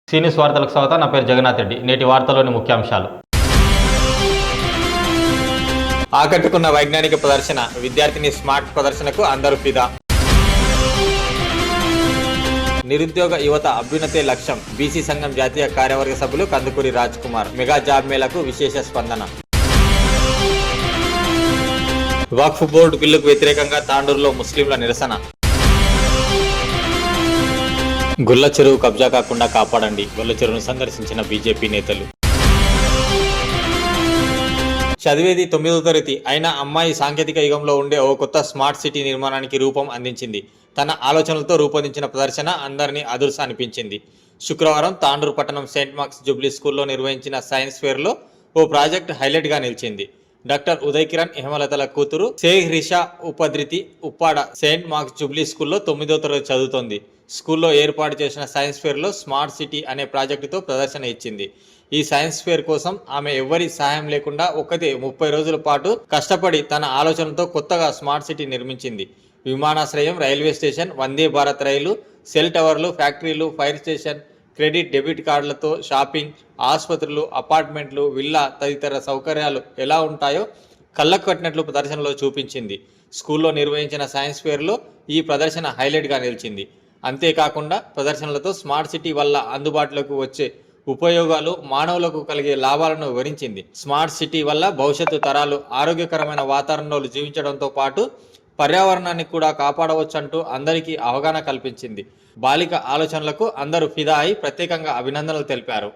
సీనియస్ వార్తలకు స్వాగతం. నా పేరు జగన్నాథ్ రెడ్డి. నేటి వార్తలోని ముఖ్యాంశాలు. ఆకట్టుకున్న వైజ్ఞానిక ప్రదర్శన, విద్యార్థిని స్మార్ట్ ప్రదర్శనకు అందరూ ఫిదా. నిరుద్యోగ యువత అభ్యున్నతే లక్ష్యం, బీసీ సంఘం జాతీయ కార్యవర్గ సభ్యులు కందుకూరి రాజ్ కుమార్. మెగా జాబ్ మేళకు విశేష స్పందన. వక్ఫ్ బోర్డు బిల్లుకు వ్యతిరేకంగా తాండూరులో ముస్లింల నిరసన. గుల్ల చెరువు కబ్జా కాకుండా కాపాడండి, గుల్ల చెరువును సందర్శించిన బీజేపీ నేతలు. చదివేది 9వ తరగతి అయినా అమ్మాయి సాంకేతిక యుగంలో ఉండే ఓ కొత్త స్మార్ట్ సిటీ నిర్మాణానికి రూపం అందించింది. తన ఆలోచనలతో రూపొందించిన ప్రదర్శన అందరినీ అదుర్స అనిపించింది. శుక్రవారం తాండూరు పట్టణం సెయింట్ మార్క్స్ జూబ్లీ స్కూల్లో నిర్వహించిన సైన్స్ ఫేర్లో ఓ ప్రాజెక్ట్ హైలైట్గా నిలిచింది. డాక్టర్ ఉదయ్ కిరణ్ హేమలతల కూతురు షేక్ రిషా ఉపద్రితి ఉప్పాడ సెయింట్ మార్క్స్ జూబ్లీ స్కూల్లో 9వ తరగతి చదువుతోంది. స్కూల్లో ఏర్పాటు చేసిన సైన్స్ ఫేర్లో స్మార్ట్ సిటీ అనే ప్రాజెక్టుతో ప్రదర్శన ఇచ్చింది. ఈ సైన్స్ ఫేర్ కోసం ఆమె ఎవ్వరి సహాయం లేకుండా ఒక్కతే 30 రోజుల పాటు కష్టపడి తన ఆలోచనతో కొత్తగా స్మార్ట్ సిటీ నిర్మించింది. విమానాశ్రయం, రైల్వే స్టేషన్, వందే భారత్ రైలు, సెల్ టవర్లు, ఫ్యాక్టరీలు, ఫైర్ స్టేషన్, క్రెడిట్ డెబిట్ కార్డులతో షాపింగ్, ఆసుపత్రులు, అపార్ట్మెంట్లు, విల్లా తదితర సౌకర్యాలు ఎలా ఉంటాయో కళ్ళకు కట్టినట్లు ప్రదర్శనలో చూపించింది. స్కూల్లో నిర్వహించిన సైన్స్ ఫేర్లో ఈ ప్రదర్శన హైలైట్గా నిలిచింది. అంతేకాకుండా ప్రదర్శనలతో స్మార్ట్ సిటీ వల్ల అందుబాటులోకి వచ్చే ఉపయోగాలు, మానవులకు కలిగే లాభాలను వివరించింది. స్మార్ట్ సిటీ వల్ల భవిష్యత్తు తరాలు ఆరోగ్యకరమైన వాతావరణంలో జీవించడంతో పాటు పర్యావరణాన్ని కూడా కాపాడవచ్చంటూ అందరికీ అవగాహన కల్పించింది. బాలిక ఆలోచనలకు అందరూ ఫిదా అయి ప్రత్యేకంగా అభినందనలు తెలిపారు.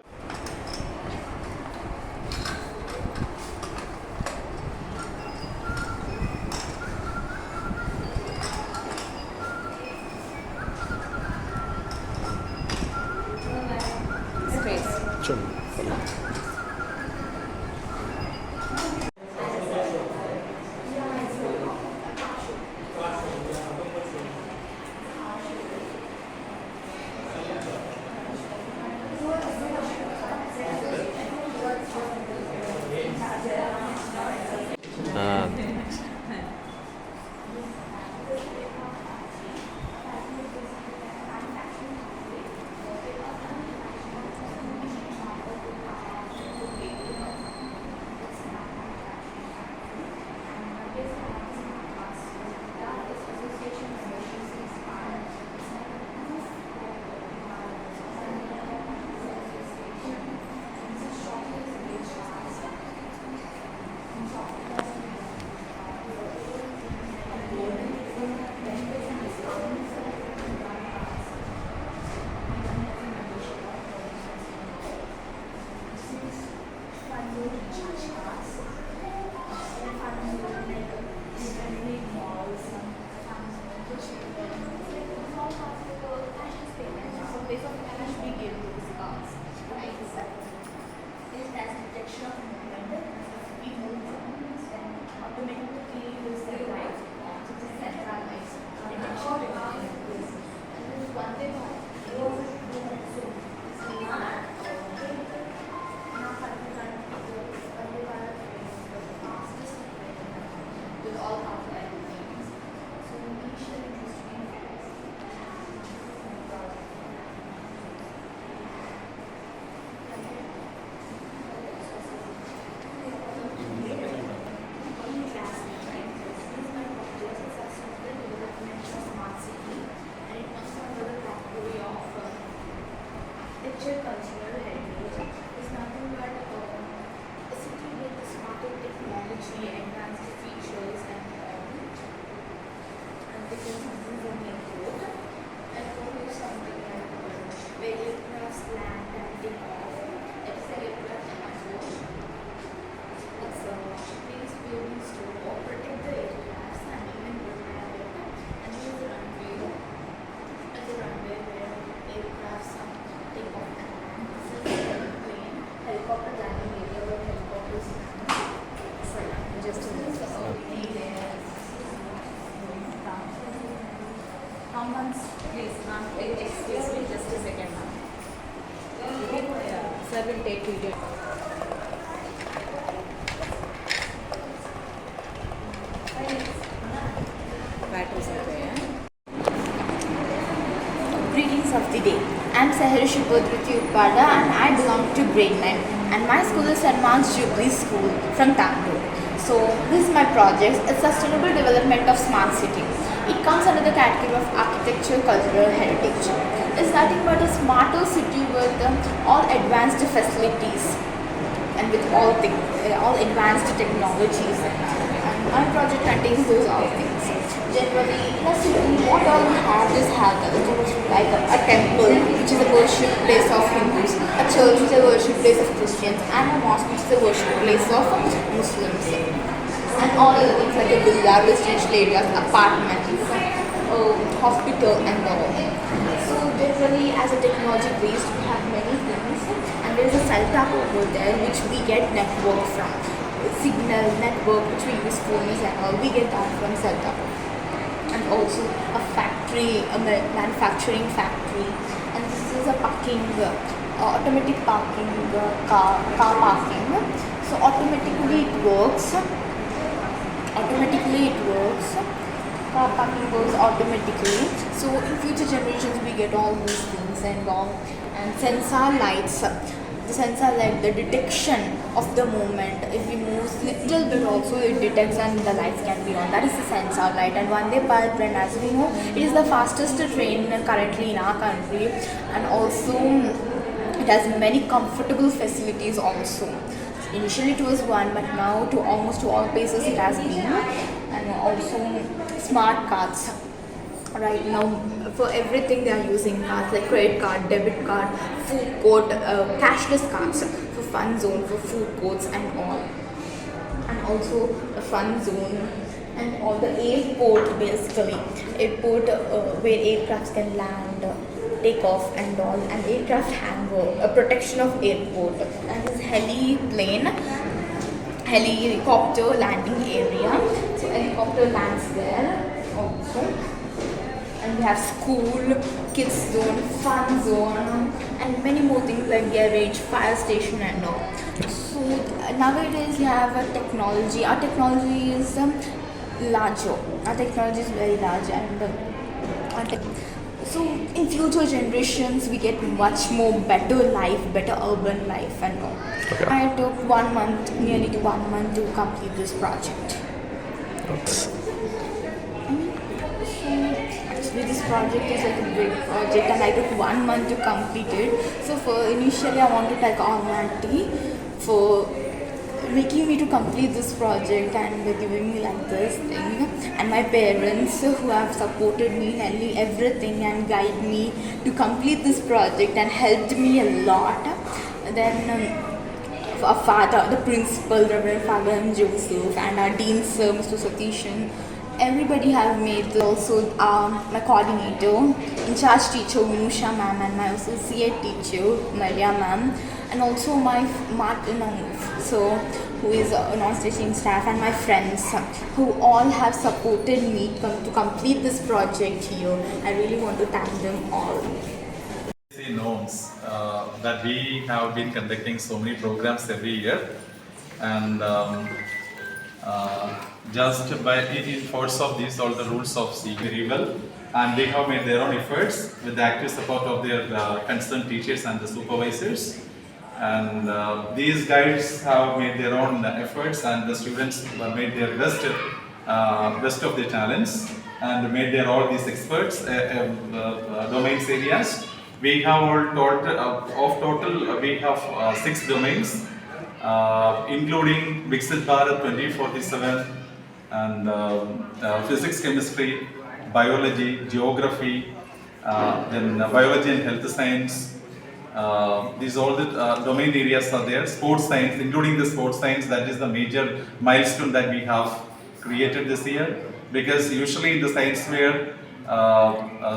Cultural heritage is nothing but a city with smarter technology, advanced features, and become something from the road and probably something like where aircrafts land and take off. It's the aircraft transport. It's a place we used to protect the aircrafts and even prepare them. And here's the runway. At the runway where aircrafts take off and land. This is the plane, helicopter landing area where helicopters land. Sorry, just in this How much? Please, ma'am. Excuse me, just a second, ma'am. Sir will take video. Batteries are there. Greetings of the day. I'm Sahil Shubhodruti Upada and I belong to grade 9 and my school is Advanced Jubilee School from Tandoor. So this is my project, it's Sustainable Development of Smart City. It comes under the category of Architecture, Cultural Heritage. It's nothing but a smarter city with all advanced facilities and with all advanced technologies. And my project contains those all things. Generally, in a city, what all we have is like a temple, which is a worship place of Hindus, a church, which is a worship place of Christians, and a mosque, which is a worship place of Muslims. And all other things like a villa, residential areas, apartments, hospital, and all. So generally, as a technology based, we have many things, and there is a cell tower over there which we get network from. Signal network which we use phones and all, we get that from cell tower. And also a factory, a manufacturing factory, and this is a parking, automatic parking, car parking. So automatically it works. Car parking works automatically. So in future generations we get all these things and all. And sensor lights. The sensor light, the detection of the movement. If we move little bit also, it detects and the lights can be on. That is the sensor light. And Vande Bharat train, as we know, it is the fastest train currently in our country. And also, it has many comfortable facilities also. Initially it was one, but now to almost to all places it has been. And also smart cards. Right now, for everything they are using cards like credit card, debit card, food court, cashless cards for fun zone, for food courts and all. And also a fun zone and all the airport basically. Airport where aircrafts can land, take off and all. And aircraft hangar, a protection of airport. And this helicopter landing area. So helicopter lands there also. And we have school, kids zone, fun zone, and many more things like garage, fire station and all. So nowadays we have a technology. Our technology is larger. Our technology is very large and so in future generations we get much more better life, better urban life and all. Okay. I took 1 month, nearly 1 month to complete this project. Actually, this project is like a big project and I took 1 month to complete it. So for initially I want to thank Almighty for making me to complete this project and giving me like this thing, and my parents who have supported me in everything and guide me to complete this project and helped me a lot. Then our father, the principal, Reverend Father M. Joseph, and our dean sir, Mr. Satishan, everybody have made. Also my coordinator, in charge teacher Minusha ma'am, and my associate teacher Maria ma'am, and also my so who is a non-teaching staff, and my friends who all have supported me to complete this project here. I really want to thank them all. Norms that we have been conducting so many programs every year, and just by in force of these all the rules of C very well, and they have made their own efforts with the active support of their concerned teachers and the supervisors, and these guides have made their own efforts, and the students have made their best of their talents and made their all these experts domains areas. We have all total we have 6 domains, including Viksit Bharat 2047 and physics, chemistry, biology, geography, then biology and health science. These all the domain areas are there. Sports science, including the sports science, that is the major milestone that we have created this year, because usually in the science fair,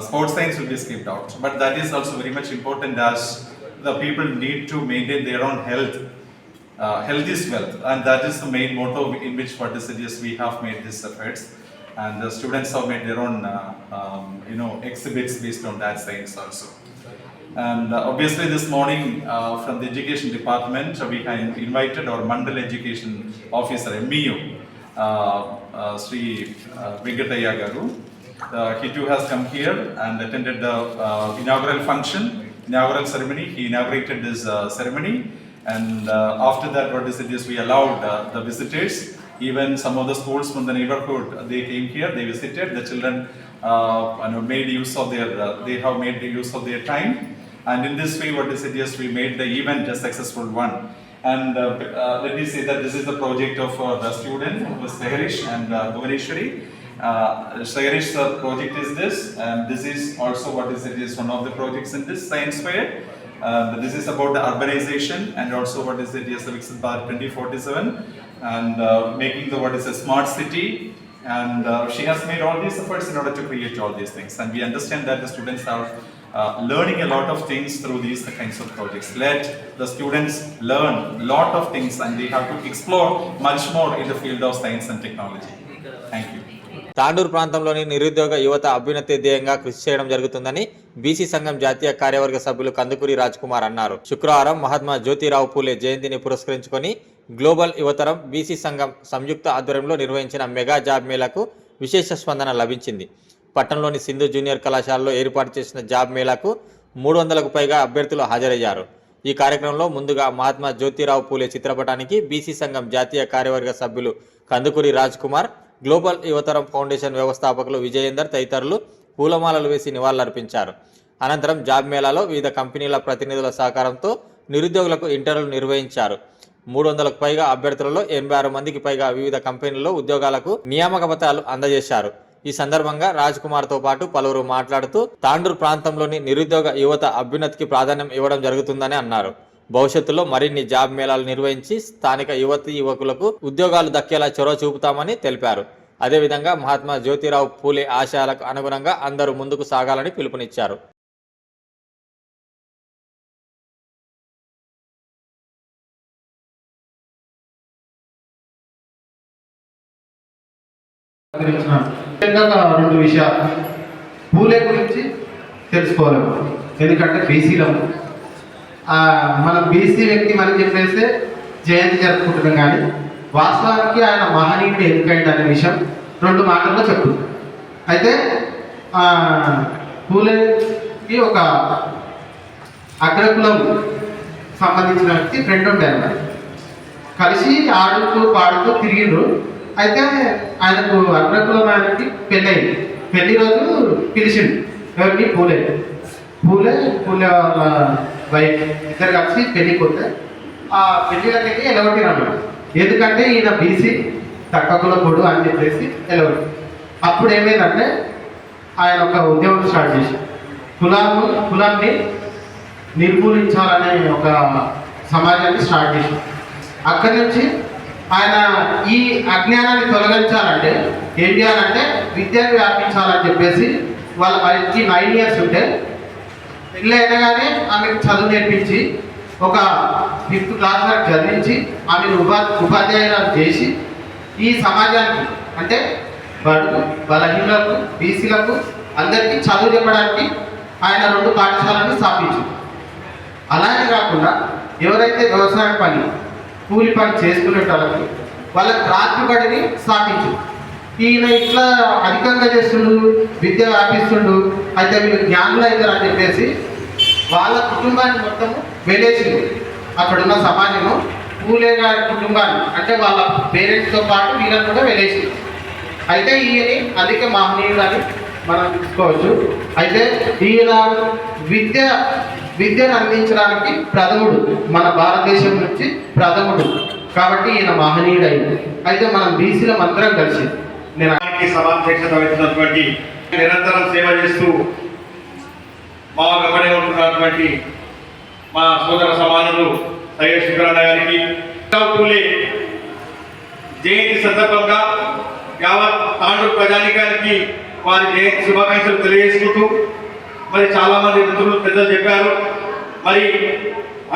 sports science will be skipped out, but that is also very much important, as the people need to maintain their own health. Health is wealth, and that is the main motto in which what is it we have made these efforts, and the students have made their own exhibits based on that science also. And obviously this morning from the education department we have invited our Mandal education officer MEU, Sri Venkataya Garu. He too has come here and attended the inaugural function inaugural ceremony. He inaugurated this ceremony, and after that, what is it? Is we allowed the visitors. Even some of the schools from the neighborhood, they came here. They visited. The children made use of their. They have made the use of their time, and in this way, what is it? Yes, we made the event a successful one. And let me say that this is the project of the student, Saharish and Bhuvaneshwari. Sagarish's project is this, and this is also what is it? Is one of the projects in this science fair. This is about the urbanization and also what is it? Yes, the Viksit Bharat 2047, and making the what is a smart city. And she has made all these efforts in order to create all these things. And we understand that the students are learning a lot of things through these kinds of projects. Let the students learn a lot of things, and they have to explore much more in the field of science and technology. Thank you. Tandur ప్రాంతంలోని నిరుద్యోగ యువత అభ్యున్నతి ధ్యేయంగా కృషి చేయడం జరుగుతుందని BC సంఘం జాతీయ కార్యవర్గ సభ్యులు కందుకూరి రాజ్ కుమార్ అన్నారు. శుక్రవారం మహాత్మా జ్యోతిరావు పూలే జయంతిని పురస్కరించుకొని గ్లోబల్ యువతరం బీసీ సంఘం సంయుక్త ఆధ్వర్యంలో నిర్వహించిన మెగా జాబ్ మేళాకు విశేష స్పందన లభించింది. పట్టణంలోని సింధు జూనియర్ కళాశాలలో ఏర్పాటు చేసిన జాబ్ మేళాకు 300కు పైగా అభ్యర్థులు హాజరయ్యారు. ఈ కార్యక్రమంలో ముందుగా మహాత్మా జ్యోతిరావు పూలే చిత్రపటానికి బీసీ సంఘం జాతీయ కార్యవర్గ సభ్యులు కందుకూరి రాజ్ కుమార్, గ్లోబల్ యువతరం ఫౌండేషన్ వ్యవస్థాపకులు విజయేందర్ తదితరులు పూలమాలలు వేసి నివాళులర్పించారు. అనంతరం జాబ్ మేళాలో వివిధ కంపెనీల ప్రతినిధుల సహకారంతో నిరుద్యోగులకు ఇంటర్వ్యూలు నిర్వహించారు. 300కు పైగా అభ్యర్థులలో 86 మందికి పైగా వివిధ కంపెనీల్లో ఉద్యోగాలకు నియామక పత్రాలు అందజేశారు. ఈ సందర్భంగా రాజ్ కుమార్తో పాటు పలువురు మాట్లాడుతూ తాండూరు ప్రాంతంలోని నిరుద్యోగ యువత అభ్యున్నతికి ప్రాధాన్యం ఇవ్వడం జరుగుతుందని అన్నారు. భవిష్యత్తులో మరిన్ని జాబ్ మేళాలు నిర్వహించి స్థానిక యువతీ యువకులకు ఉద్యోగాలు దక్కేలా చొరవ చూపుతామని తెలిపారు. అదేవిధంగా మహాత్మా జ్యోతిరావు పూలే ఆశయాలకు అనుగుణంగా అందరూ ముందుకు సాగాలని పిలుపునిచ్చారు. రెండు విషయాలు పూలే గురించి తెలుసుకోవాలి. ఎందుకంటే బీసీలము మనం బీసీ వ్యక్తి అని చెప్పేసి జయంతి జరుపుకుంటున్నాం, కానీ వాస్తవానికి ఆయన మహనీయుడు ఎందుకైంది అనే విషయం 2 మాటల్లో చెప్తుంది. అయితే పూలేకి ఒక అగ్రకులం సంబంధించిన వ్యక్తి ఫ్రెండ్ ఉండే అన్నమాట. కలిసి ఆడుతూ పాడుతూ తిరిగిండ్రు. అయితే ఆయనకు అగ్రకులం ఆయనకి పెళ్ళయింది. పెళ్లి రోజు పిలిచిండు ఎవరిని? పూలే వాళ్ళ వైఫ్ ఇద్దరు కలిసి పెళ్ళికి పోతే ఆ పెళ్లికి ఎలగొట్టినాడు. ఎందుకంటే ఈయన బీసీ తక్కువ కులపోడు అని చెప్పేసి ఎలగొట్టి. అప్పుడు ఏమైందంటే ఆయన ఒక ఉద్యమం స్టార్ట్ చేసి కులాన్ని నిర్మూలించాలనే ఒక సమాజాన్ని స్టార్ట్ చేసి అక్కడి నుంచి ఆయన ఈ అజ్ఞానాన్ని తొలగించాలంటే ఏం చేయాలంటే విద్యను వ్యాపించాలని చెప్పేసి వాళ్ళ వారికి 9 years ఉంటే పెళ్ళి అయినా కానీ ఆమెకు చదువు నేర్పించి ఒక 5th class వరకు చదివించి ఆమెను ఉపాధ్యాయురాలు చేసి ఈ సమాజానికి అంటే బలహీనులకు బీసీలకు అందరికీ చదువు చెప్పడానికి ఆయన 2 పాఠశాలను స్థాపించారు. అలానే కాకుండా ఎవరైతే వ్యవసాయ పని కూలి పని చేసుకునే వాళ్ళకి రాత్రి బడిని స్థాపించారు. ఈయన ఇట్లా అధికంగా చేస్తుండు, విద్య వ్యాపిస్తుండు, అయితే వీళ్ళు జ్ఞానులు అవుతారు అని చెప్పేసి వాళ్ళ కుటుంబాన్ని మొత్తము వెలేసింది. అక్కడున్న సమాజము పూలే గారి కుటుంబాన్ని అంటే వాళ్ళ పేరెంట్స్తో పాటు వీళ్ళని కూడా వెలేసింది. అయితే ఈయన అధిక మహనీయుడు అని మనం తీసుకోవచ్చు. అయితే ఈయన విద్యను అందించడానికి ప్రథముడు, మన భారతదేశం నుంచి ప్రథముడు కాబట్టి ఈయన మహనీయుడు అయింది. అయితే మనం బీసీలం అందరం కలిసి నేను సమాధ్యక్షత వహిస్తున్నటువంటి నిరంతరం సేవ చేస్తూ మా గమనే ఉంటున్నటువంటి మా సోదర సమానులు సయ్యద్ శుక్రానా గారికి పూలే జయంతి సందర్భంగా యావత్ తాండూరు ప్రజానికానికి వారి జయంతి శుభాకాంక్షలు తెలియజేసుకుంటూ మరి చాలామంది మిత్రులు పెద్దలు చెప్పారు. మరి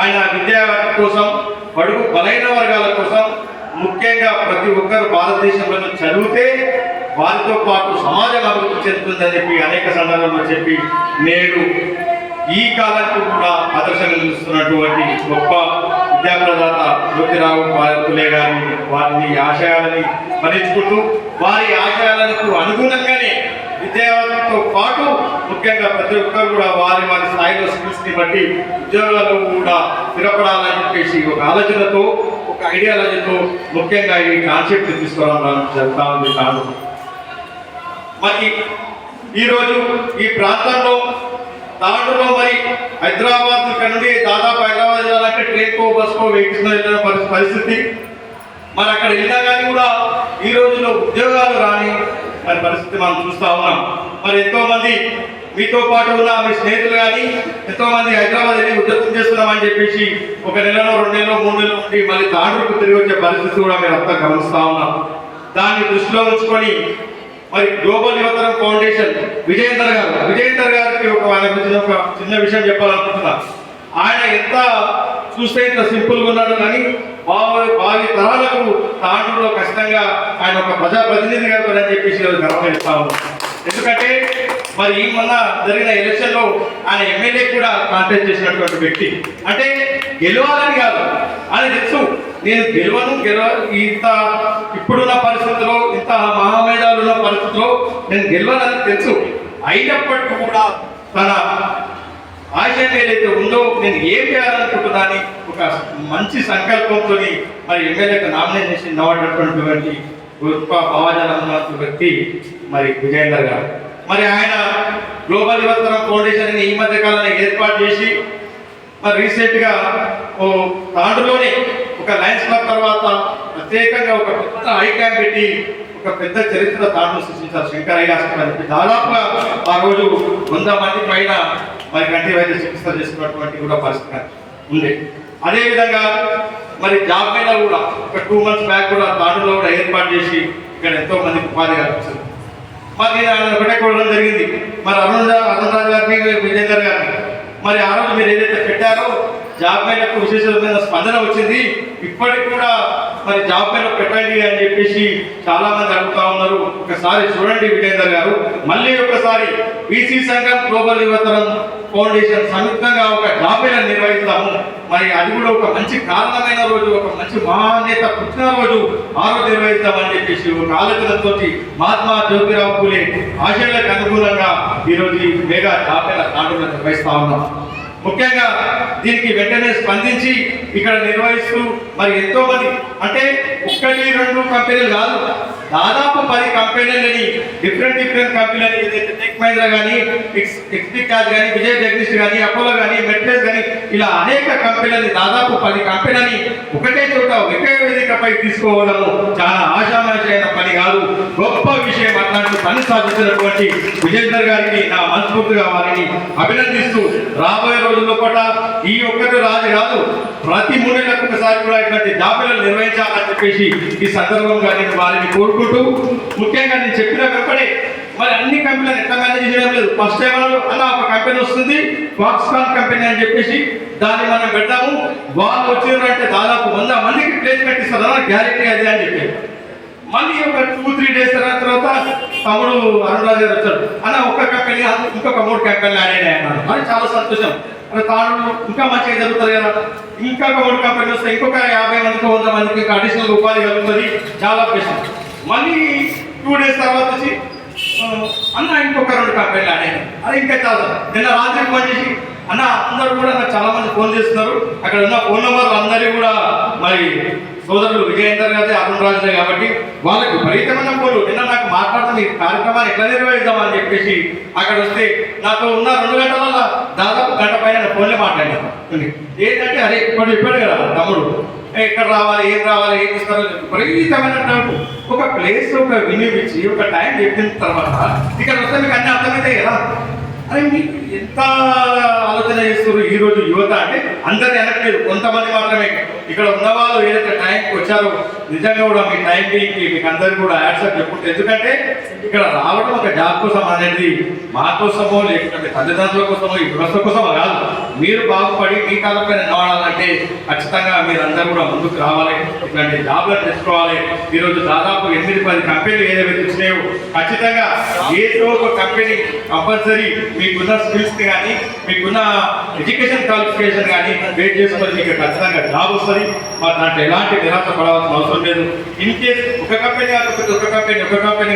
ఆయన విద్యా కోసం బడుగు బలైన వర్గాల కోసం ముఖ్యంగా ప్రతి ఒక్కరు భారతదేశంలో చదివితే వారితో పాటు సమాజం అభివృద్ధి చెందుతుందని చెప్పి అనేక సందర్భాల్లో చెప్పి నేడు ఈ కాలానికి కూడా ఆదర్శంగా నిలుస్తున్నటువంటి గొప్ప విద్యాప్రదాత జ్యోతిరావు పూలే గారి వారిని ఆశయాలని స్మరించుకుంటూ వారి ఆశయాలకు అనుగుణంగానే వారితో పాటు ముఖ్యంగా ప్రతి ఒక్కరు కూడా వారి వారి స్థాయిలో స్కిల్స్ని బట్టి ఉద్యోగాలు కూడా స్థిరపడాలని చెప్పేసి ఒక ఆలోచనతో ఒక ఐడియాలజీతో ముఖ్యంగా ఈ కాన్సెప్ట్ తీసుకురావడం జరుగుతూ ఉంది కాదు. మరి ఈరోజు ఈ ప్రాంతంలో దాంట్లో మరి హైదరాబాద్ ఇక్కడ నుండి దాదాపు హైదరాబాద్ వెళ్ళాలంటే ట్రైన్కో బస్కో వెహికల్స్ వెళ్ళిన పరిస్థితి. మరి అక్కడ వెళ్ళినా కానీ కూడా ఈ రోజుల్లో ఉద్యోగాలు రాని మరి పరిస్థితి మనం చూస్తూ ఉన్నాం. మరి ఎంతో మంది మీతో పాటు ఉన్న మీ స్నేహితులు కానీ ఎంతో మంది హైదరాబాద్ వెళ్ళి ఉద్యోగం చేస్తున్నామని చెప్పేసి ఒక నెలలో 2 నెలలో 3 నెలలు ఉండి మళ్ళీ దాంట్లోకి తిరిగి వచ్చే పరిస్థితి కూడా మీరు అంతా గమనిస్తూ ఉన్నాం. దాన్ని దృష్టిలో ఉంచుకొని మరి గ్లోబల్ యువతరం ఫౌండేషన్ విజయేందర్ గారికి ఆయన గురించి ఒక చిన్న విషయం చెప్పాలనుకుంటున్నా. ఆయన ఎంత చూస్తే ఇంత సింపుల్గా ఉన్నాడు కానీ భావి తరాలకు తాండ్రులో ఖచ్చితంగా ఆయన ఒక ప్రజాప్రతినిధిగా అని చెప్పేసి గర్వపరుస్తా ఉన్నాం. ఎందుకంటే మరి ఈ మొన్న జరిగిన ఎలక్షన్లో ఆయన ఎమ్మెల్యే కూడా కాంటెస్ట్ చేసినటువంటి వ్యక్తి. అంటే గెలవాలని కాదు అని తెలుసు, నేను ఇంత ఇప్పుడున్న పరిస్థితుల్లో ఇంత మహామేధాలు ఉన్న పరిస్థితుల్లో నేను గెలవాలని తెలుసు. అయినప్పటికీ కూడా తన ఆశయం ఏదైతే ఉందో నేను ఏం చేయాలనుకుంటున్నాను ఒక మంచి సంకల్పంతో మరి ఎమ్మెల్యేకి నామినేషన్ అవ్వనటువంటి గొప్ప భావజాలం ఉన్న వ్యక్తి మరి విజయేందర్ గారు. మరి ఆయన గ్లోబల్ యువతరం ఫౌండేషన్ ఈ మధ్య కాలంలో ఏర్పాటు చేసి మరి రీసెంట్గా తాండ్రులోనే ఒక లయన్స్ క్లబ్ తర్వాత ప్రత్యేకంగా ఒక పెద్ద హై క్యాంప్ పెట్టి ఒక పెద్ద చరిత్ర తాండ్రు సృష్టించారు. శంకరయ్య హాస్పిటల్ అని చెప్పి దాదాపుగా ఆ రోజు 100 మంది పైన మరి కంటి వైద్య చికిత్స చేసుకున్నటువంటి కూడా పరిస్థితి ఉంది. అదేవిధంగా మరి జాబ్ మీద కూడా ఒక 2 months బ్యాక్ కూడా తాండ్రులో కూడా ఏర్పాటు చేసి ఇక్కడ ఎంతో మందికి ఉపాధి కల్పిస్తుంది. మరి ఆయన ఒకటే కోరడం జరిగింది మరి అరుణ్ రాజు గారిని విజయేందర్ గారిని మరి ఆ రోజు మీరు ఏదైతే పెట్టారో జాబ్ మేళకు విశేషమైన స్పందన వచ్చింది. ఇప్పటికి కూడా మరి జాబ్ మేళ పెట్టండి అని చెప్పేసి చాలా మంది అడుగుతా ఉన్నారు. ఒకసారి చూడండి విజయేందర్ గారు, మళ్ళీ ఒకసారి బీసీ సంఘం గ్లోబల్ యువతరం ఫౌండేషన్ సంయుక్తంగా ఒక జాబ్ మేళ నిర్వహిస్తాము. మరి అది కూడా ఒక మంచి కారణమైన రోజు, ఒక మంచి మహానేత పుట్టిన రోజు ఆ రోజు నిర్వహిస్తామని చెప్పేసి ఒక ఆలోచనతో మహాత్మా జ్యోతిరావు పూలే ఆశయాలకు అనుగుణంగా ఈరోజు ఈ మెగా జాబ్ మేళ తాండ్రులో నిర్వహిస్తా ఉన్నాం. ముఖ్యంగా దీనికి వెంటనే స్పందించి ఇక్కడ నిర్వహిస్తూ మరి ఎంతో మంది అంటే 1-2 కంపెనీలు కాదు, దాదాపు 10 కంపెనీలని డిఫరెంట్ కంపెనీలని ఏదైతే టెక్ మహీంద్రా కానీ ఎక్స్పీ క్యాష్ కానీ విజయ్ జగదీష్ కానీ అపోలో కానీ మెట్రేస్ కానీ ఇలా అనేక కంపెనీలని దాదాపు 10 కంపెనీలని ఒకటే చోట ఒకే వేదికపై తీసుకోవడము చాలా ఆశామాషైన పని కాదు, గొప్ప విషయం. అట్లాంటి పని సాధించినటువంటి విజయేందర్ గారికి నా మనస్ఫూర్తిగా వారిని అభినందిస్తూ రాబోయే రోజుల్లో కూడా ఈ ఒక్కటి రాజు కాదు, ప్రతి 3 నెలలకు ఒకసారి కూడా ఇట్లాంటి జాబులను నిర్వహించాలని చెప్పేసి ఈ సందర్భంగా నేను వారిని కోరుకుంటూ, ముఖ్యంగా నేను చెప్పిన వెంబడే మరి అన్ని కంపెనీలు ఎట్లా మేనేజ్ చేయడం లేదు. ఫస్ట్ టైం అన్న ఒక కంపెనీ వస్తుంది ఫాక్స్కాన్ కంపెనీ అని చెప్పేసి దాన్ని మనం పెడతాము, వాళ్ళు వచ్చినారంటే దాదాపు 100 మందికి ప్లేస్మెంట్ ఇస్తారన్న గ్యారెంటీ అది అని చెప్పి మళ్ళీ ఒక 2-3 days తర్వాత తమ్ముడు అరుణ్ రాజు గారు వచ్చాడు అన్న ఒక్క కంపెనీ ఇంకొక 3 కంపెనీలు యాడ్ అయినాయి అన్నారు. అది చాలా సంతోషం. అంటే తాను ఇంకా మంచిగా జరుగుతుంది కదా, ఇంకా 3 కంపెనీలు వస్తే ఇంకొక 50 మందికి 100 మందికి ఇంకా అడిషనల్ ఉపాధి కలుగుతుంది, చాలా బెస్ట్. మళ్ళీ 2 days తర్వాత వచ్చి అన్న ఇంకొక 2 కంపెనీలు యాడ్ అయినాయి. అది ఇంకా చాలా. నిన్న రాత్రి ఫోన్ చేసి అన్న అందరూ కూడా నాకు చాలా మంది ఫోన్ చేస్తున్నారు, అక్కడ ఉన్న ఫోన్ నెంబర్లు అందరికీ కూడా మరి సోదరులు విజయేందర్ గారి అరుణ్ రాజులే కాబట్టి వాళ్ళకి విపరీతమైన ఫోన్లు. నిన్న నాకు మాట్లాడుతున్న ఈ కార్యక్రమాన్ని ఎట్లా నిర్వహిద్దామని చెప్పేసి అక్కడ వస్తే నాతో ఉన్న 2 గంటల దాదాపు గంట పైన ఫోన్లే మాట్లాడాను. ఏంటంటే అరే ఇప్పుడు కదా తమ్ముడు ఎక్కడ రావాలి, ఏం రావాలి, ఏం ఇస్తారు విపరీతమైన ఒక ప్లేస్ ఒక వినిపించి ఒక టైం చెప్పిన తర్వాత ఇక్కడ వస్తే మీకు అన్ని అర్థమైతే కదా. అరే మీకు ఎంత ఆలోచన చేస్తారు ఈరోజు యువత అంటే అందరినీ అనట్లేదు, కొంతమంది మాత్రమే. ఇక్కడ ఉన్నవాళ్ళు ఏదైతే టైంకి వచ్చారో నిజంగా కూడా మీ టైంకి మీకు అందరికీ కూడా యాడ్సప్ చెప్పుకుంటే, ఎందుకంటే ఇక్కడ రావడం ఒక జాబ్ కోసం అనేది మా కోసమో లేకపోతే తల్లిదండ్రుల కోసమో ఈ వ్యవస్థ కోసమో కాదు, మీరు బాగుపడి మీ కాలంపైన నిలబడాలంటే ఖచ్చితంగా మీరందరూ కూడా ముందుకు రావాలి, ఇట్లాంటి జాబ్లను తెచ్చుకోవాలి. ఈరోజు దాదాపు 8-10 కంపెనీలు ఏదైతే వచ్చినాయో ఖచ్చితంగా ఏదో ఒక కంపెనీ కంపల్సరీ మీకున్న స్కిల్స్ని కానీ మీకున్న ఎడ్యుకేషన్ క్వాలిఫికేషన్ కానీ వెయిట్ చేసుకొని మీకు ఖచ్చితంగా జాబ్ వస్తుంది. మరి దాంట్లో ఎలాంటి నిరాశ పడవలసిన అవసరం లేదు. ఇన్ కేస్ ఒక కంపెనీ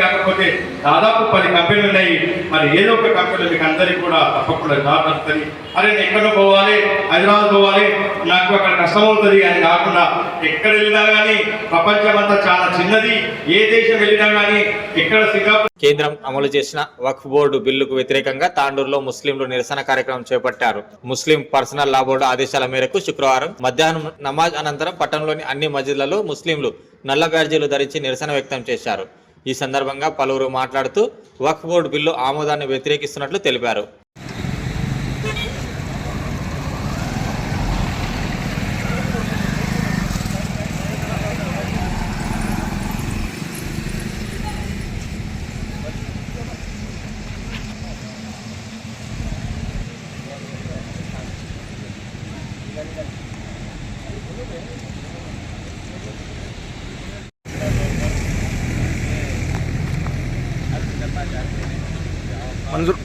కాకపోతే దాదాపు 10 కంపెనీలు ఉన్నాయి. మరి ఏదో ఒక కంపెనీలో మీకు అందరికీ కూడా తప్పకుండా జాబ్ వస్తుంది. అరే నేను ఎక్కడో పోవాలి, హైదరాబాద్ పోవాలి, నాకు అక్కడ కష్టం అవుతుంది అని కాకుండా ఎక్కడ వెళ్ళినా కానీ ప్రపంచం అంతా చాలా చిన్నది. ఏ దేశం వెళ్ళినా కానీ ఎక్కడ సింగపూర్. కేంద్రం అమలు చేసిన వక్ఫ్ బోర్డు బిల్లుకు వ్యతిరేకంగా తాండూరులో ముస్లింలు నిరసన కార్యక్రమం చేపట్టారు. ముస్లిం పర్సనల్ లా బోర్డు ఆదేశాల మేరకు శుక్రవారం మధ్యాహ్నం నమాజ్ అనంతరం పట్టణంలోని అన్ని మస్జిద్లలో ముస్లింలు నల్ల బ్యాడ్జీలు ధరించి నిరసన వ్యక్తం చేశారు. ఈ సందర్భంగా పలువురు మాట్లాడుతూ వక్ఫ్ బోర్డు బిల్లు ఆమోదాన్ని వ్యతిరేకిస్తున్నట్లు తెలిపారు. मंजूर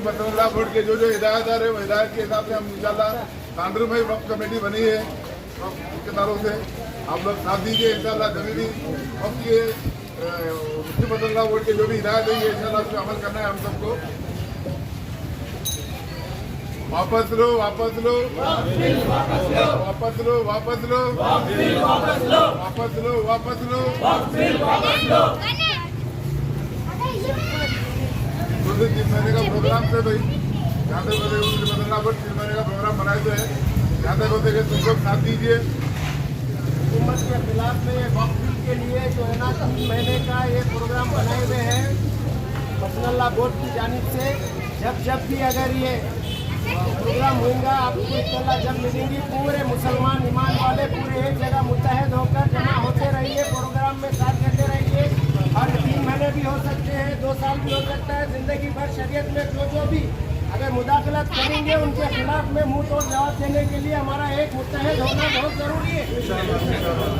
बतौला बोर्ड के जो हिदायतदार है वो हिदायत के हिसाब से हम इंशाल्लाह तांडूर में वक्त कमेटी बनी है के तारों से आप लोग साथ दीजिए इंशाल्लाह जमीनी वक्त के मुफ्ती बतौला बोर्ड के जो भी हिदायत है इंशाल्लाह उस पर अमल करना है हम सबको। वापस लो वापस लो वापस लो वापस लो वापस लो वापस लो वापस लो 3 महीने का प्रोग्राम से भाई जहाँ तक बदलना पर 3 महीने का प्रोग्राम बनाए तो है जहाँ तक होते तुम लोग साथ दीजिए। हुकूमत के खिलाफ में वक्त के लिए जो है ना 3 महीने का ये प्रोग्राम बनाए हुए हैं पर्सनल लॉ बोर्ड की जानिब से। जब भी अगर ये प्रोग्राम होगा आपको इंशाल्लाह जब मिलेंगी पूरे मुसलमान ईमान वाले पूरे एक जगह मुत्तहद होकर जमा होते रहिए, प्रोग्राम में साथ देते रहिए। हर 3 महीने भी हो सकते हैं, 2 साल भी हो सकता है। जिंदगी भर शरीयत में जो भी अगर मुदाखलत करेंगे उनके खिलाफ में मुंह तोड़ जवाब देने के लिए हमारा एक मुत्तहद होना बहुत जरूरी है।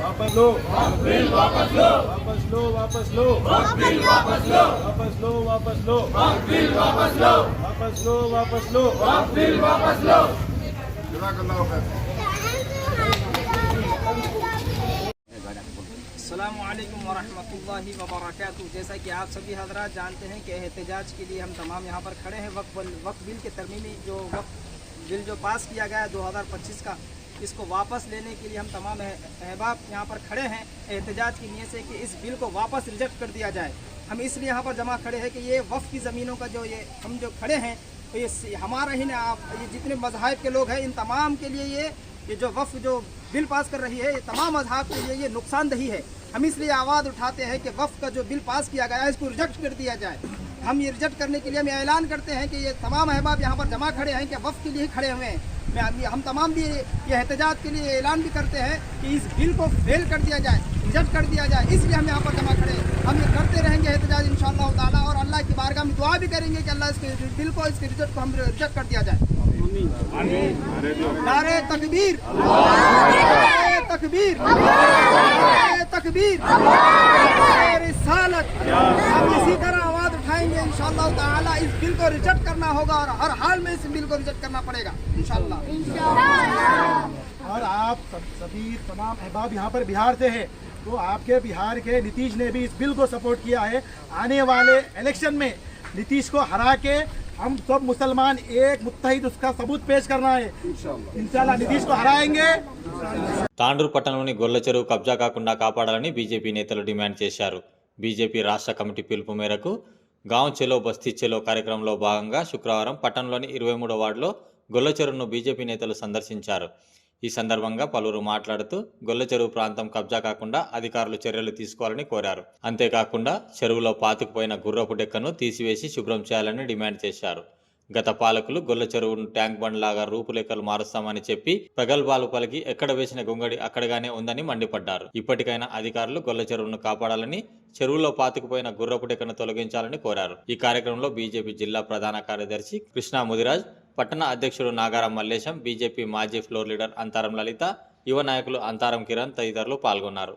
वापस लो वापस लो वापस लो वापस लो वापस लो वापस लो वापस लो वापस लो वापस लो वापस लो वापस लो जज़ाकल्लाहु खैर। अस्सलामुअलैकुम वरहमतुल्लाहि वबरकातुहू। जैसा कि आप सभी हजरात जानते हैं कि एहतजाज के लिए हम तमाम यहाँ पर खड़े हैं। वक्फ बिल के तरमीमी जो वक्फ बिल जो पास किया गया है 2025 का, इसको वापस लेने के लिए हम तमाम अहबाब यहाँ पर खड़े हैं एहतजाज की नीयत से कि इस बिल को वापस रिजेक्ट कर दिया जाए। हम इसलिए यहाँ पर जमा खड़े हैं कि ये वक्फ की ज़मीनों का जो ये हम जो खड़े हैं तो ये हमारा ही ना, आप ये जितने मज़ाहिब के लोग हैं इन तमाम के लिए ये जो वक्फ जो बिल पास कर रही है ये तमाम मज़हब के लिए ये नुकसानदही है। हम इसलिए आवाज़ उठाते हैं कि वक्फ का जो बिल पास किया गया है इसको रिजेक्ट कर दिया जाए। हम ये रिजेक्ट करने के लिए हम ऐलान करते हैं कि ये तमाम अहबाब यहाँ पर जमा खड़े हैं कि वक्फ के लिए खड़े हुए हैं। हम तमाम भी ये एहतजाज के लिए ऐलान भी करते हैं कि इस बिल को फेल कर दिया जाए, रिजेक्ट कर दिया जाए। इसलिए हम यहाँ पर जमा खड़े हैं। हम ये करते रहेंगे एहतजाज इंशाअल्लाह ताला, और अल्लाह की बारगाह में दुआ भी करेंगे कि अल्लाह इसके बिल को, इसके रिजेक्ट को हम रिजेक्ट कर दिया जाए। नारे तकबीर, नारे तकबीर, नारे तकबीर, नारे रिसालत। हम इसी तरह आवाज उठाएंगे इंशाअल्लाह ताला। इस बिल को रिजेक्ट करना होगा और हर हाल में इस बिल को रिजेक्ट करना पड़ेगा इंशाअल्लाह। और आप सभी तमाम अहबाब यहाँ पर बिहार से हैं, तो आपके बिहार के नीतीश ने भी इस बिल को सपोर्ट किया है। आने वाले इलेक्शन में नीतीश को हरा के हम सब मुसलमान एक मुत्तहिद उसका सबूत पेश करना है। इंशाल्लाह नीतीश को हराएंगे। తాండూరు పట్టణంలోని గొల్ల చెరువు కబ్జా కాకుండా కాపాడాలని బీజేపీ నేతలు డిమాండ్ చేశారు. బీజేపీ రాష్ట్ర కమిటీ పిలుపు మేరకు గాంవ్ చెలో బస్తీ చెలో కార్యక్రమంలో భాగంగా శుక్రవారం పట్టణంలోని 23వ వార్డులో గొల్ల చెరువును బీజేపీ నేతలు సందర్శించారు. ఈ సందర్భంగా పలువురు మాట్లాడుతూ గొల్ల చెరువు ప్రాంతం కబ్జా కాకుండా అధికారులు చర్యలు తీసుకోవాలని కోరారు. అంతేకాకుండా చెరువులో పాతుకుపోయిన గుర్రపు డెక్కను తీసివేసి శుభ్రం చేయాలని డిమాండ్ చేశారు. గత పాలకులు గొల్ల చెరువును ట్యాంక్ బండ్ లాగా రూపురేఖలు మారుస్తామని చెప్పి ప్రగల్భాలు పలికి ఎక్కడ వేసిన గొంగడి అక్కడగానే ఉందని మండిపడ్డారు. ఇప్పటికైనా అధికారులు గొల్ల చెరువును కాపాడాలని, చెరువులో పాతుకుపోయిన గుర్రపు డెక్కను తొలగించాలని కోరారు. ఈ కార్యక్రమంలో బీజేపీ జిల్లా ప్రధాన కార్యదర్శి కృష్ణా ముదిరాజ్, పట్టణ అధ్యక్షుడు నాగారం మల్లేశం, బీజేపీ మాజీ ఫ్లోర్ లీడర్ అంతారం లలిత, యువ నాయకులు అంతారం కిరణ్ తదితరులు పాల్గొన్నారు.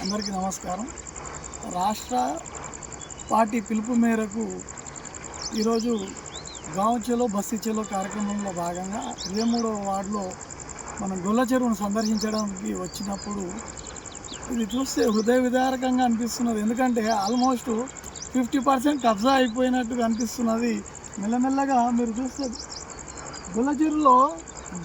అందరికీ నమస్కారం. రాష్ట్ర పార్టీ పిలుపు మేరకు ఈరోజు గాంవ్ చెలో బస్తీ చెలో కార్యక్రమంలో భాగంగా 23వ వార్డులో మనం గొల్ల చెరువును సందర్శించడానికి వచ్చినప్పుడు ఇది చూస్తే హృదయ విదారకంగా అనిపిస్తున్నది. ఎందుకంటే ఆల్మోస్ట్ 50% కబ్జా అయిపోయినట్టుగా అనిపిస్తున్నది. మెల్లమెల్లగా మీరు చూస్తే గొల్ల చెరువులో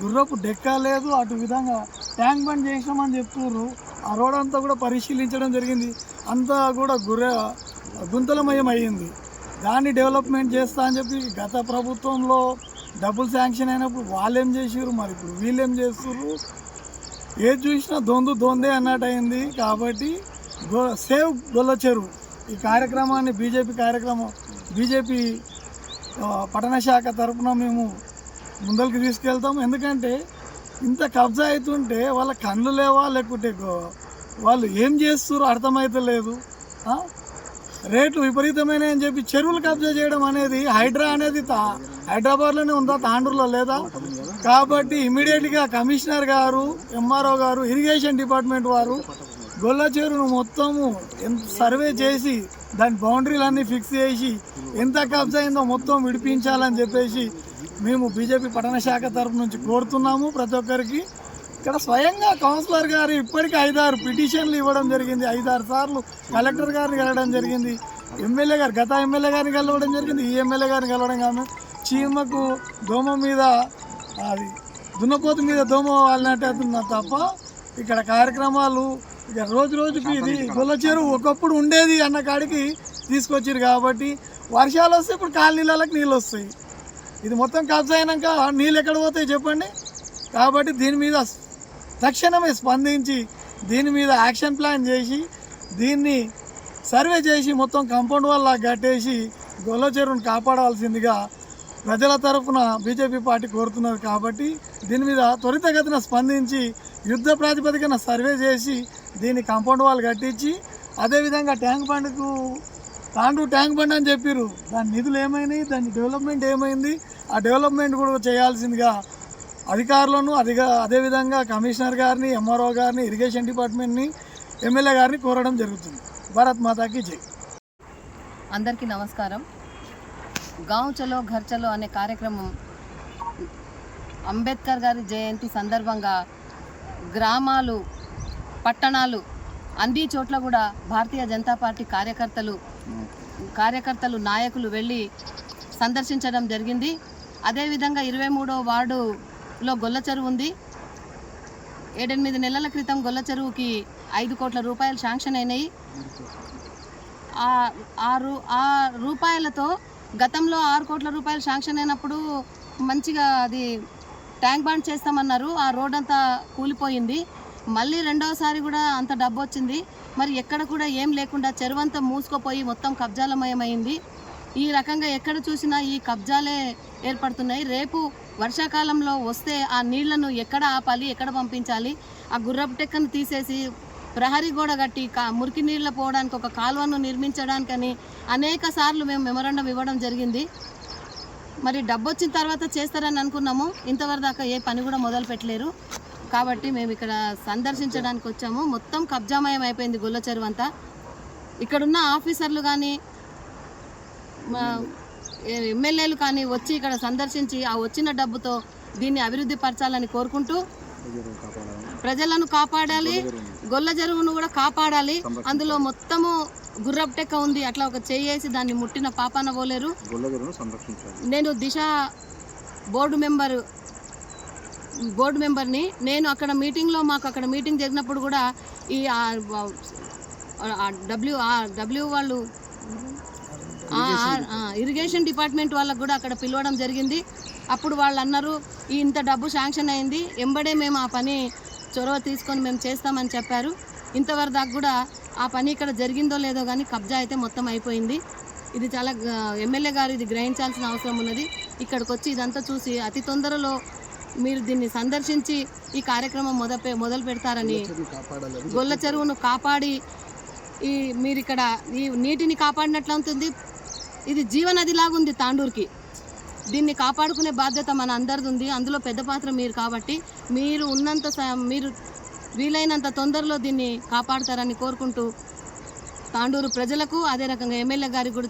గుర్రపు డెక్క లేదు, అటు విధంగా ట్యాంక్ బండ్ చేసినామని చెప్తున్నారు. ఆ రోడ్ అంతా కూడా పరిశీలించడం జరిగింది. అంతా కూడా గుంతలమయం అయ్యింది. దాన్ని డెవలప్మెంట్ చేస్తా అని చెప్పి గత ప్రభుత్వంలో డబ్బులు శాంక్షన్ అయినప్పుడు వాళ్ళు ఏం చేసారు, మరి ఇప్పుడు వీళ్ళు ఏం చేస్తున్నారు, ఏది చూసినా దొందే అన్నట్టు అయింది. కాబట్టి సేవ్ గొల్ల చెరువు ఈ కార్యక్రమాన్ని బీజేపీ పట్టణ శాఖ తరఫున మేము ముందరికి తీసుకెళ్తాము. ఎందుకంటే ఇంత కబ్జా అవుతుంటే వాళ్ళ కళ్ళు లేవా, లేకుంటే వాళ్ళు ఏం చేస్తారో అర్థమైతే లేదు. రేట్లు విపరీతమైన అని చెప్పి చెరువులు కబ్జా చేయడం అనేది హైడ్రా అనేది హైదరాబాద్లోనే ఉందా, తాండూరులో లేదా? కాబట్టి ఇమీడియట్గా కమిషనర్ గారు, ఎంఆర్ఓ గారు, ఇరిగేషన్ డిపార్ట్మెంట్ వారు గొల్ల చెరువును మొత్తము సర్వే చేసి దాని బౌండరీలన్నీ ఫిక్స్ చేసి ఎంత కబ్జా అయిందో మొత్తం విడిపించాలని చెప్పేసి మేము బీజేపీ పట్టణ శాఖ తరఫు నుంచి కోరుతున్నాము ప్రతి ఒక్కరికి. ఇక్కడ స్వయంగా కౌన్సిలర్ గారు ఇప్పటికీ 5-6 పిటిషన్లు ఇవ్వడం జరిగింది. 5-6 సార్లు కలెక్టర్ గారిని కలవడం జరిగింది. ఎమ్మెల్యే గారు, గత ఎమ్మెల్యే గారిని కలవడం జరిగింది. ఈ ఎమ్మెల్యే గారిని కలవడం కాదు, చీమకు దోమ మీద అది దున్నపోతు మీద దోమ వాళ్ళనట్టు తప్ప ఇక్కడ కార్యక్రమాలు ఇక రోజుకి ఇది గొల్ల చెరువు ఒకప్పుడు ఉండేది అన్న కాడికి తీసుకొచ్చారు. కాబట్టి వర్షాలు వస్తే ఇప్పుడు కాలనీళ్ళకి నీళ్ళు వస్తాయి. ఇది మొత్తం కబ్జా అయినాక నీళ్ళు ఎక్కడ పోతాయి చెప్పండి. కాబట్టి దీని మీద తక్షణమే స్పందించి దీని మీద యాక్షన్ ప్లాన్ చేసి దీన్ని సర్వే చేసి మొత్తం కాంపౌండ్ వల్ల కట్టేసి గొల్ల చెరువును కాపాడాల్సిందిగా ప్రజల తరఫున బీజేపీ పార్టీ కోరుతున్నారు. కాబట్టి దీని మీద త్వరితగతిన స్పందించి యుద్ధ ప్రాతిపదికన సర్వే చేసి దీన్ని కాంపౌండ్ వాల్ కట్టించి, అదేవిధంగా ట్యాంక్ బండ్కు తాండూరు ట్యాంక్ బండ్ అని చెప్పారు, దాని నిధులు ఏమైనాయి, దాని డెవలప్మెంట్ ఏమైంది, ఆ డెవలప్మెంట్ కూడా చేయాల్సిందిగా అధికారులను అదేవిధంగా కమిషనర్ గారిని, ఎంఆర్ఓ గారిని, ఇరిగేషన్ డిపార్ట్మెంట్ని, ఎమ్మెల్యే గారిని కోరడం జరుగుతుంది. భారత్ మాతాకి జై. అందరికీ నమస్కారం. గాంవ్ చలో ఘర్ చలో అనే కార్యక్రమం అంబేద్కర్ గారి జయంతి సందర్భంగా గ్రామాలు, పట్టణాలు అన్ని చోట్ల కూడా భారతీయ జనతా పార్టీ కార్యకర్తలు నాయకులు వెళ్ళి సందర్శించడం జరిగింది. అదేవిధంగా 23వ వార్డులో గొల్ల చెరువు ఉంది. 7-8 నెలల క్రితం గొల్ల చెరువుకి 5 కోట్ల రూపాయలు శాంక్షన్ అయినాయి. ఆ రూపాయలతో గతంలో 6 కోట్ల రూపాయలు శాంక్షన్ అయినప్పుడు మంచిగా అది ట్యాంక్ బండ్ చేస్తామన్నారు. ఆ రోడ్ అంతా కూలిపోయింది. మళ్ళీ రెండోసారి కూడా అంత డబ్బు వచ్చింది. మరి ఎక్కడ కూడా ఏం లేకుండా చెరువంతా మూసుకుపోయి మొత్తం కబ్జాలమయమైంది. ఈ రకంగా ఎక్కడ చూసినా ఈ కబ్జాలే ఏర్పడుతున్నాయి. రేపు వర్షాకాలంలో వస్తే ఆ నీళ్లను ఎక్కడ ఆపాలి, ఎక్కడ పంపించాలి? ఆ గుర్రపు టెక్కను తీసేసి ప్రహరీ గోడ కట్టి మురికి నీళ్ళ పోవడానికి ఒక కాలువను నిర్మించడానికని అనేక సార్లు మేము మెమరాండం ఇవ్వడం జరిగింది. మరి డబ్బు వచ్చిన తర్వాత చేస్తారని అనుకున్నాము. ఇంతవరకు దాకా ఏ పని కూడా మొదలు పెట్టలేరు. కాబట్టి మేము ఇక్కడ సందర్శించడానికి వచ్చాము. మొత్తం కబ్జామయం అయిపోయింది గొల్ల చెరువు అంతా. ఇక్కడున్న ఆఫీసర్లు కానీ ఎమ్మెల్యేలు కానీ వచ్చి ఇక్కడ సందర్శించి ఆ వచ్చిన డబ్బుతో దీన్ని అభివృద్ధి పరచాలని కోరుకుంటూ ప్రజలను కాపాడాలి, గొల్ల చెరువును కూడా కాపాడాలి. అందులో మొత్తము గుర్రపు టెక్క ఉంది. అట్లా ఒక చేసి దాన్ని ముట్టిన పాపాన పోలేరు. నేను దిశ బోర్డు మెంబర్ని. నేను అక్కడ మీటింగ్లో మాకు అక్కడ మీటింగ్ జరిగినప్పుడు కూడా ఈ డబ్ల్యూ వాళ్ళు ఇరిగేషన్ డిపార్ట్మెంట్ వాళ్ళకు కూడా అక్కడ పిలవడం జరిగింది. అప్పుడు వాళ్ళు అన్నారు ఇంత డబ్బు శాంక్షన్ అయింది, ఎంబడే మేము ఆ పని చొరవ తీసుకొని మేము చేస్తామని చెప్పారు. ఇంతవరకు దాకా కూడా ఆ పని ఇక్కడ జరిగిందో లేదో కానీ కబ్జా అయితే మొత్తం అయిపోయింది. ఇది చాలా ఎమ్మెల్యే గారు ఇది గ్రహించాల్సిన అవసరం ఉన్నది. ఇక్కడికి వచ్చి ఇదంతా చూసి అతి తొందరలో మీరు దీన్ని సందర్శించి ఈ కార్యక్రమం మొదలు పెడతారని, గొల్ల చెరువును కాపాడి మీరు ఇక్కడ ఈ నీటిని కాపాడినట్లు ఉంటుంది. ఇది జీవనదిలాగా ఉంది తాండూరుకి. దీన్ని కాపాడుకునే బాధ్యత మన అందరిది ఉంది. అందులో పెద్ద పాత్ర మీరు కాబట్టి మీరు మీరు వీలైనంత తొందరలో దీన్ని కాపాడతారని కోరుకుంటూ తాండూరు ప్రజలకు అదే రకంగా ఎమ్మెల్యే గారికి కూడా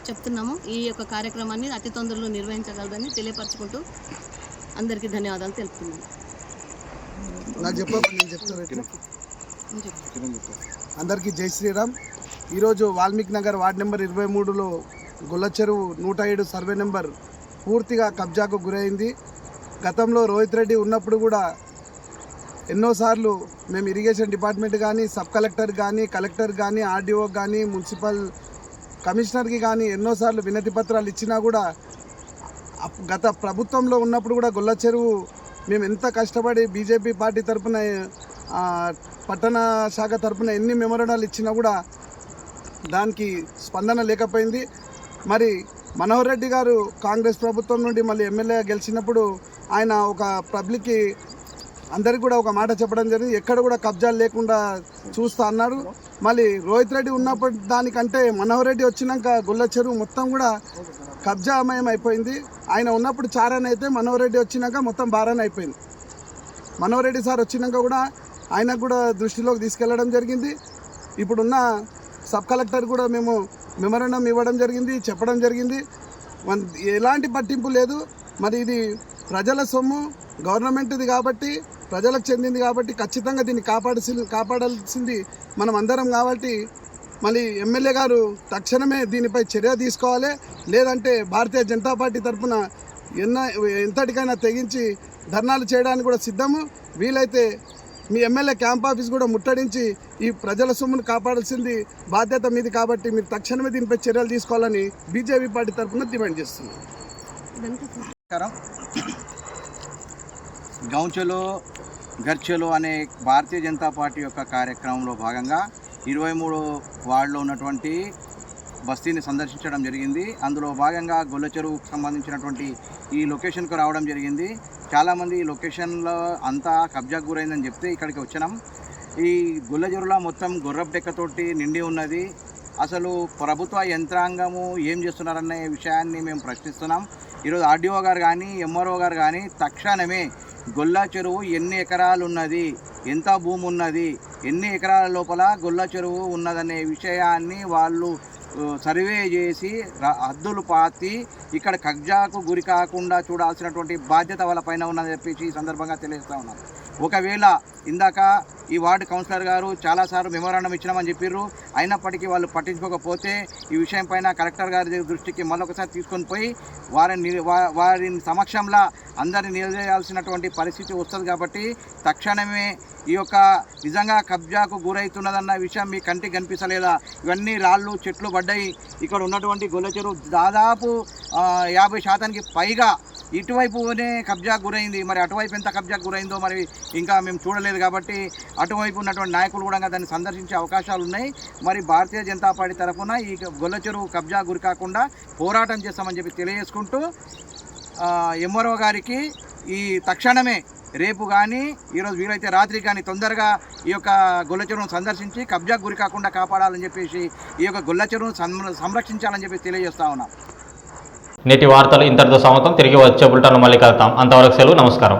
చెప్తున్నాము ఈ యొక్క కార్యక్రమాన్ని అతి తొందరలో నిర్వహించగలదని తెలియపరచుకుంటూ అందరికీ ధన్యవాదాలు తెలుపుతున్నాను. అందరికీ జై శ్రీరామ్. ఈరోజు వాల్మీకి నగర్ వార్డ్ నెంబర్ 23లో గొల్ల చెరువు 107 సర్వే నెంబర్ పూర్తిగా కబ్జాకు గురైంది. గతంలో రోహిత్ రెడ్డి ఉన్నప్పుడు కూడా ఎన్నోసార్లు మేము ఇరిగేషన్ డిపార్ట్మెంట్ కానీ, సబ్ కలెక్టర్ కానీ, కలెక్టర్ కానీ, ఆర్డీఓ కానీ, మున్సిపల్ కమిషనర్కి కానీ ఎన్నోసార్లు వినతి పత్రాలు ఇచ్చినా కూడా గత ప్రభుత్వంలో ఉన్నప్పుడు కూడా గొల్ల చెరువు మేము ఎంత కష్టపడి బీజేపీ పార్టీ తరఫున పట్టణ శాఖ తరఫున ఎన్ని మెమోరాండాలు ఇచ్చినా కూడా దానికి స్పందన లేకపోయింది. మరి మనోహర్ రెడ్డి గారు కాంగ్రెస్ ప్రభుత్వం నుండి మళ్ళీ ఎమ్మెల్యే గెలిచినప్పుడు ఆయన ఒక పబ్లిక్కి అందరికీ కూడా ఒక మాట చెప్పడం జరిగింది, ఎక్కడ కూడా కబ్జాలు లేకుండా చూస్తా అన్నారు. మళ్ళీ రోహిత్ రెడ్డి ఉన్నప్పుడు దానికంటే మనోహర్ రెడ్డి వచ్చినాక గొల్ల చెరువు మొత్తం కూడా కబ్జామయం అయిపోయింది. ఆయన ఉన్నప్పుడు చారాన్ అయితే మనోహర్ రెడ్డి వచ్చినాక మొత్తం బారాన్ అయిపోయింది. మనోహర్ రెడ్డి సార్ వచ్చినాక కూడా ఆయనకు కూడా దృష్టిలోకి తీసుకెళ్లడం జరిగింది. ఇప్పుడున్న సబ్ కలెక్టర్ కూడా మేము మెమరాండం ఇవ్వడం జరిగింది, చెప్పడం జరిగింది. ఎలాంటి పట్టింపు లేదు. మరి ఇది ప్రజల సొమ్ము, గవర్నమెంట్ది కాబట్టి, ప్రజలకు చెందింది కాబట్టి ఖచ్చితంగా దీన్ని కాపాడాల్సింది మనం అందరం కాబట్టి మళ్ళీ ఎమ్మెల్యే గారు తక్షణమే దీనిపై చర్య తీసుకోవాలి. లేదంటే భారతీయ జనతా పార్టీ తరఫున ఎంతటికైనా తెగించి ధర్నాలు చేయడానికి కూడా సిద్ధము. వీలైతే మీ ఎమ్మెల్యే క్యాంప్ ఆఫీస్ కూడా ముట్టడించి ఈ ప్రజల సొమ్మును కాపాడాల్సింది బాధ్యత మీది కాబట్టి మీరు తక్షణమే దీనిపై చర్యలు తీసుకోవాలని బీజేపీ పార్టీ తరఫున డిమాండ్ చేస్తున్నాం. గాँव चलो घर चलो అనే భారతీయ జనతా పార్టీ యొక్క కార్యక్రమంలో భాగంగా 23 వార్డులో ఉన్నటువంటి బస్తీని సందర్శించడం జరిగింది. అందులో భాగంగా గొల్ల చెరువుకు సంబంధించినటువంటి ఈ లొకేషన్కు రావడం జరిగింది. చాలామంది ఈ లొకేషన్లో అంతా కబ్జాకు గురైందని చెప్తే ఇక్కడికి వచ్చినాం. ఈ గొల్ల చెరువులో మొత్తం గుర్రపు డెక్కతోటి నిండి ఉన్నది. అసలు ప్రభుత్వ యంత్రాంగము ఏం చేస్తున్నారనే విషయాన్ని మేము ప్రశ్నిస్తున్నాం. ఈరోజు ఆర్డీఓ గారు కానీ, ఎంఆర్ఓ గారు కానీ తక్షణమే గొల్ల చెరువు ఎన్ని ఎకరాలు ఉన్నది, ఎంత భూమి ఉన్నది, ఎన్ని ఎకరాల లోపల గొల్ల చెరువు ఉన్నదనే విషయాన్ని వాళ్ళు సర్వే చేసి హద్దులు పాతి ఇక్కడ కబ్జాకు గురి కాకుండా చూడాల్సినటువంటి బాధ్యత వాళ్ళ పైన ఉన్నదని చెప్పేసి ఈ సందర్భంగా తెలియజేస్తా ఉన్నాం. ఒకవేళ ఇందాక ఈ వార్డు కౌన్సిలర్ గారు చాలాసార్లు మెమోరాండం ఇచ్చినామని చెప్పారు, అయినప్పటికీ వాళ్ళు పట్టించుకోకపోతే ఈ విషయం పైన కలెక్టర్ గారి దృష్టికి మరొకసారి తీసుకొని పోయి వారి సమక్షంలో అందరిని నిలదీయాల్సినటువంటి పరిస్థితి వస్తుంది. కాబట్టి తక్షణమే ఈ యొక్క నిజంగా కబ్జాకు గురవుతున్నదన్న విషయం మీ కంటికి కనిపించలేదా? ఇవన్నీ రాళ్ళు చెట్లు పడ్డాయి. ఇక్కడ ఉన్నటువంటి గొల్ల చెరువు దాదాపు 50% పైగా ఇటువైపునే కబ్జా గురైంది. మరి అటువైపు ఎంత కబ్జా గురైందో మరి ఇంకా మేము చూడలేదు. కాబట్టి అటువైపు ఉన్నటువంటి నాయకులు కూడా దాన్ని సందర్శించే అవకాశాలు ఉన్నాయి. మరి భారతీయ జనతా పార్టీ తరఫున ఈ గొల్ల చెరువు కబ్జా గురి కాకుండా పోరాటం చేస్తామని చెప్పి తెలియజేసుకుంటూ ఎంఆర్ఓ గారికి ఈ తక్షణమే రేపు కానీ ఈరోజు వీలైతే రాత్రి కానీ తొందరగా ఈ యొక్క గొల్ల చెరువును సందర్శించి కబ్జా గురి కాకుండా కాపాడాలని చెప్పేసి ఈ యొక్క గొల్ల చెరువును సంరక్షించాలని చెప్పి తెలియజేస్తా ఉన్నాం. నేటి వార్తలు ఇంతటితో సమాప్తం. తిరిగి వచ్చే బులెటిన్లో మళ్ళీ కలుద్దాం. అంతవరకు సెలవు. నమస్కారం.